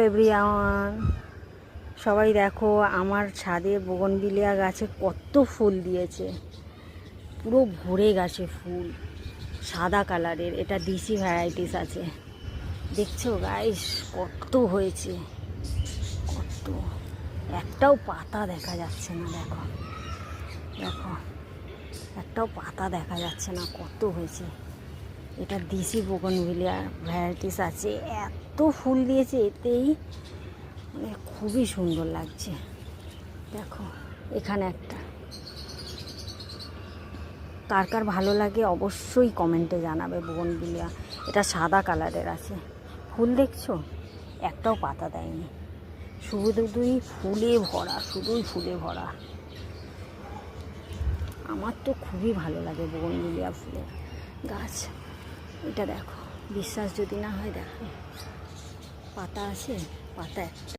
Everyone, সবাই দেখো আমার ছাদে বোগনভিলিয়া গাছে কত ফুল দিয়েছে। পুরো ভরে গেছে ফুল, সাদা কালারের। এটা ডিসি ভ্যারাইটিস আছে, দেখছো গাইস কত হয়েছে, কত। একটাও পাতা দেখা যাচ্ছে না, দেখো দেখো একটাও পাতা দেখা যাচ্ছে না, কত হয়েছে। এটা দেশি বোগনভিলিয়া ভ্যারাইটিস আছে, এত ফুল দিয়েছে এতেই, মানে খুবই সুন্দর লাগছে। দেখো এখানে একটা, কার কার ভালো লাগে অবশ্যই কমেন্টে জানাবে। বোগনভিলিয়া এটা সাদা কালারের আছে, ফুল দেখছো একটাও পাতা দেয়নি, শুধুই ফুলে ভরা, শুধুই ফুলে ভরা। আমার তো খুবই ভালো লাগে বোগনভিলিয়া ফুলের গাছ। এটা দেখো, বিশ্বাস যদি না হয় দেখো, পাতা আছে, পাতা একটা।